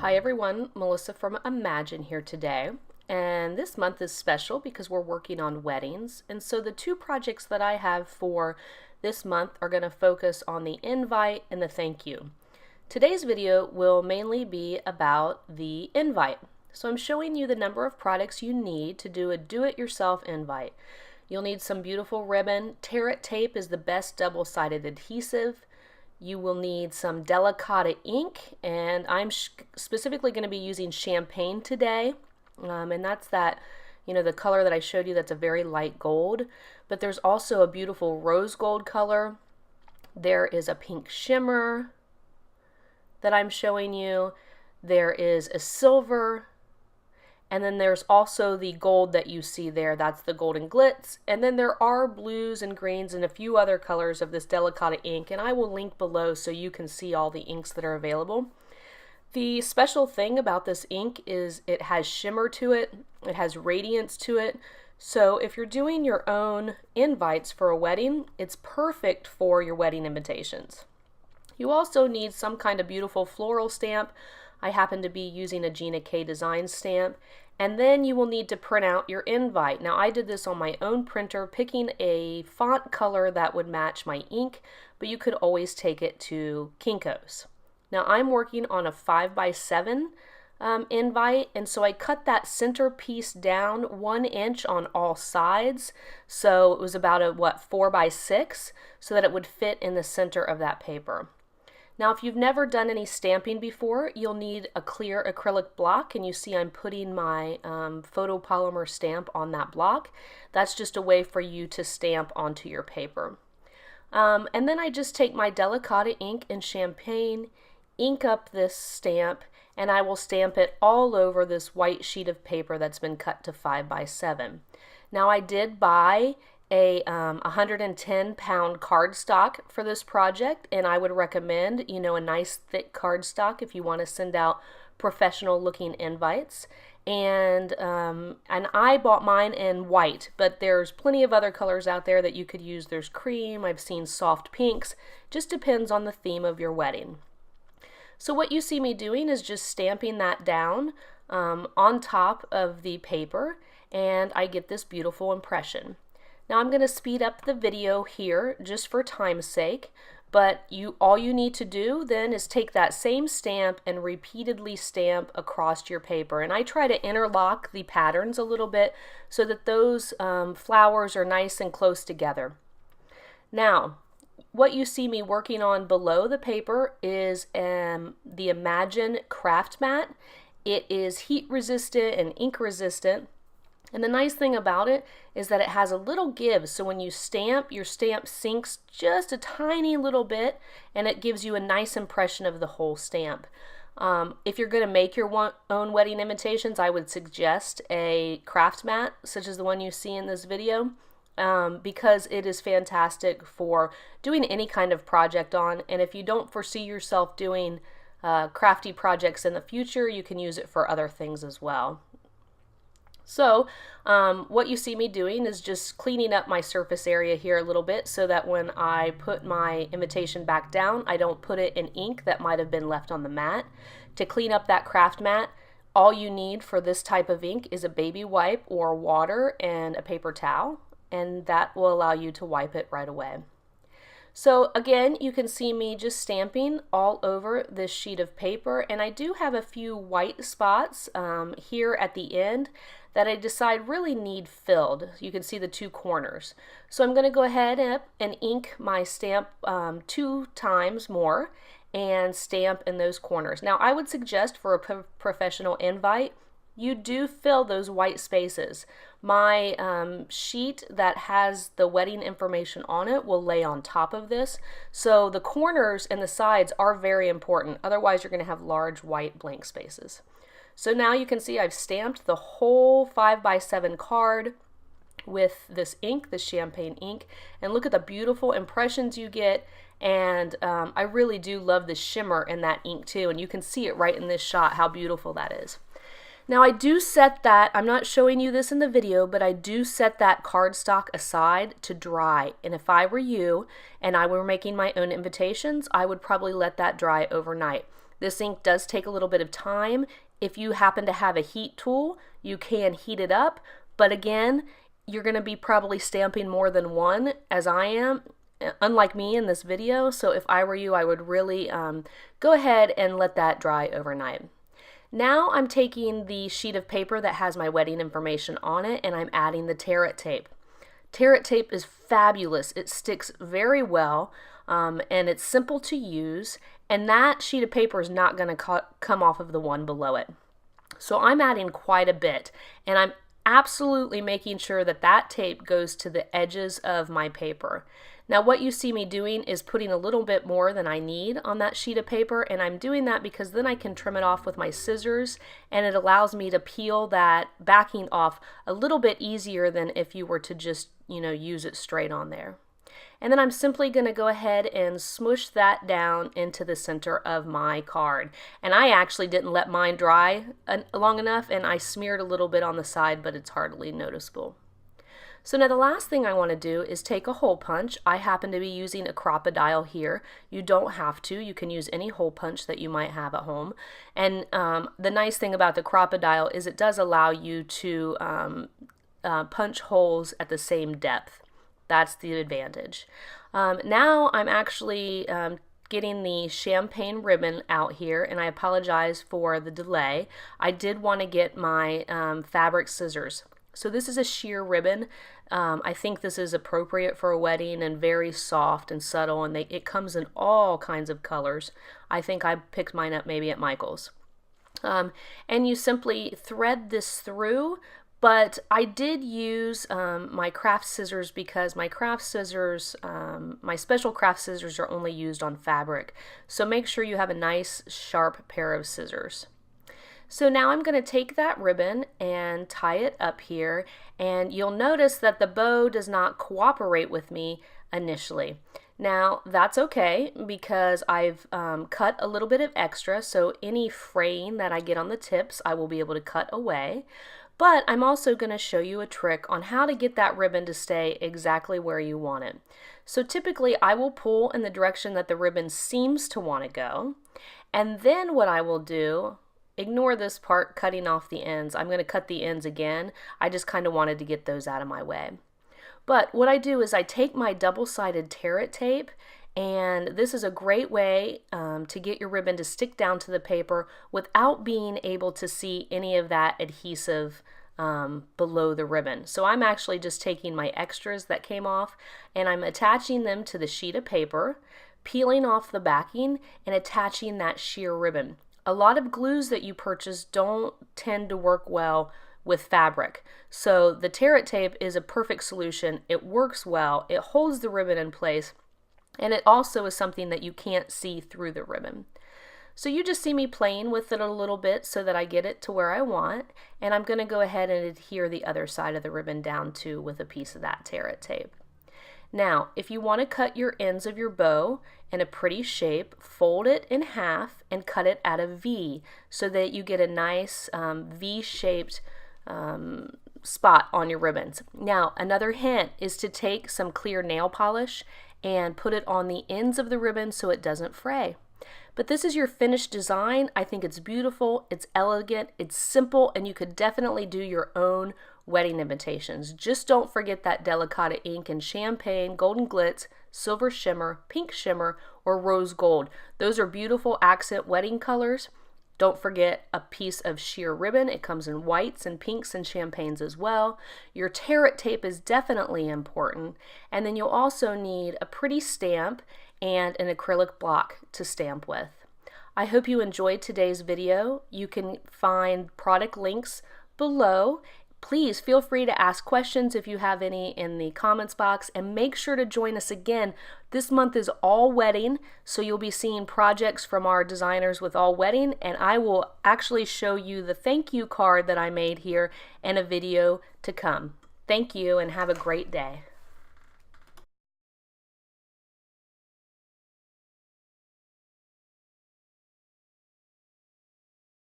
Hi everyone, Melissa from Imagine here today, and this month is special because we're working on weddings, and so the two projects that I have for this month are going to focus on the invite and the thank you. Today's video will mainly be about the invite. So I'm showing you the number of products you need to do a do-it-yourself invite. You'll need some beautiful ribbon. Tear It tape is the best double-sided adhesive. You will need some Delicata ink, and I'm specifically going to be using champagne today, and that's that, the color that I showed you, that's a very light gold, but there's also a beautiful rose gold color. There is a pink shimmer that I'm showing you. There is a silver, and then there's also the gold that you see there. That's the golden glitz. And then there are blues and greens and a few other colors of this Delicata ink, and I will link below so you can see all the inks that are available. The special thing about this ink is it has shimmer to it. It has radiance to it. So if you're doing your own invites for a wedding, it's perfect for your wedding invitations. You also need some kind of beautiful floral stamp. I happen to be using a Gina K stamp. And then you will need to print out your invite. Now I did this on my own printer, picking a font color that would match my ink, but you could always take it to Kinko's. Now I'm working on a 5x7 invite, and so I cut that center piece down 1 inch on all sides. So it was about a 4x6, so that it would fit in the center of that paper. Now if you've never done any stamping before, you'll need a clear acrylic block, and you see I'm putting my photopolymer stamp on that block. That's just a way for you to stamp onto your paper. And then I just take my Delicata ink and champagne, ink up this stamp, and I will stamp it all over this white sheet of paper that's been cut to 5x7. Now I did buy a 110-pound cardstock for this project, and I would recommend, a nice thick cardstock if you want to send out professional looking invites. And I bought mine in white, but there's plenty of other colors out there that you could use. There's cream, I've seen soft pinks, just depends on the theme of your wedding. So what you see me doing is just stamping that down on top of the paper, and I get this beautiful impression. Now I'm going to speed up the video here just for time's sake, but all you need to do then is take that same stamp and repeatedly stamp across your paper. And I try to interlock the patterns a little bit so that those flowers are nice and close together. Now, what you see me working on below the paper is the Imagine craft mat. It is heat resistant and ink resistant. And the nice thing about it is that it has a little give, so when you stamp, your stamp sinks just a tiny little bit, and it gives you a nice impression of the whole stamp. If you're going to make your own wedding invitations, I would suggest a craft mat, such as the one you see in this video, because it is fantastic for doing any kind of project on, and if you don't foresee yourself doing crafty projects in the future, you can use it for other things as well. So what you see me doing is just cleaning up my surface area here a little bit so that when I put my invitation back down, I don't put it in ink that might have been left on the mat. To clean up that craft mat, all you need for this type of ink is a baby wipe or water and a paper towel, and that will allow you to wipe it right away. So again, you can see me just stamping all over this sheet of paper, and I do have a few white spots here at the end that I decide really need filled. You can see the two corners. So I'm going to go ahead and ink my stamp 2 times more and stamp in those corners. Now I would suggest for a professional invite, you do fill those white spaces. My sheet that has the wedding information on it will lay on top of this. So the corners and the sides are very important. Otherwise, you're going to have large white blank spaces. So now you can see I've stamped the whole 5x7 card with this ink, the champagne ink, and look at the beautiful impressions you get. And I really do love the shimmer in that ink too, and you can see it right in this shot how beautiful that is. Now I do set that, I'm not showing you this in the video, but I do set that cardstock aside to dry. And if I were you and I were making my own invitations, I would probably let that dry overnight. This ink does take a little bit of time. If you happen to have a heat tool, you can heat it up, but again, you're going to be probably stamping more than one, as I am, unlike me in this video. So if I were you, I would really go ahead and let that dry overnight. Now I'm taking the sheet of paper that has my wedding information on it, and I'm adding the tear it tape. Tear it tape is fabulous. It sticks very well, and it's simple to use, and that sheet of paper is not going to come off of the one below it. So I'm adding quite a bit, and I'm absolutely making sure that that tape goes to the edges of my paper. Now what you see me doing is putting a little bit more than I need on that sheet of paper, and I'm doing that because then I can trim it off with my scissors, and it allows me to peel that backing off a little bit easier than if you were to just, use it straight on there. And then I'm simply going to go ahead and smoosh that down into the center of my card. And I actually didn't let mine dry long enough, and I smeared a little bit on the side, but it's hardly noticeable. So now the last thing I want to do is take a hole punch. I happen to be using a Crop-A-Dile here. You don't have to. You can use any hole punch that you might have at home. And the nice thing about the Crop-A-Dile is it does allow you to punch holes at the same depth. That's the advantage. Now I'm actually getting the champagne ribbon out here, and I apologize for the delay. I did want to get my fabric scissors. So this is a sheer ribbon. I think this is appropriate for a wedding and very soft and subtle, and it comes in all kinds of colors. I think I picked mine up maybe at Michael's. And you simply thread this through, but I did use my craft scissors because my craft scissors, my special craft scissors are only used on fabric. So make sure you have a nice sharp pair of scissors. So now I'm going to take that ribbon and tie it up here, and you'll notice that the bow does not cooperate with me initially. Now that's okay because I've cut a little bit of extra, so any fraying that I get on the tips I will be able to cut away. But I'm also going to show you a trick on how to get that ribbon to stay exactly where you want it. So typically I will pull in the direction that the ribbon seems to want to go, and then what I will do, ignore this part cutting off the ends. I'm going to cut the ends again. I just kind of wanted to get those out of my way. But what I do is I take my double-sided tear it tape, and this is a great way to get your ribbon to stick down to the paper without being able to see any of that adhesive below the ribbon. So I'm actually just taking my extras that came off, and I'm attaching them to the sheet of paper, peeling off the backing, and attaching that sheer ribbon. A lot of glues that you purchase don't tend to work well with fabric. So the tear it tape is a perfect solution. It works well, it holds the ribbon in place, and it also is something that you can't see through the ribbon. So you just see me playing with it a little bit so that I get it to where I want, and I'm going to go ahead and adhere the other side of the ribbon down too with a piece of that tear it tape. Now, if you want to cut your ends of your bow in a pretty shape, fold it in half and cut it at a V so that you get a nice V-shaped spot on your ribbons. Now, another hint is to take some clear nail polish and put it on the ends of the ribbon so it doesn't fray. But this is your finished design. I think it's beautiful, it's elegant, it's simple, and you could definitely do your own wedding invitations. Just don't forget that Delicata ink in champagne, golden glitz, silver shimmer, pink shimmer, or rose gold. Those are beautiful accent wedding colors. Don't forget a piece of sheer ribbon. It comes in whites and pinks and champagnes as well. Your tear it tape is definitely important. And then you'll also need a pretty stamp and an acrylic block to stamp with. I hope you enjoyed today's video. You can find product links below. Please feel free to ask questions if you have any in the comments box, and make sure to join us again. This month is all wedding, so you'll be seeing projects from our designers with all wedding, and I will actually show you the thank you card that I made here in a video to come. Thank you and have a great day.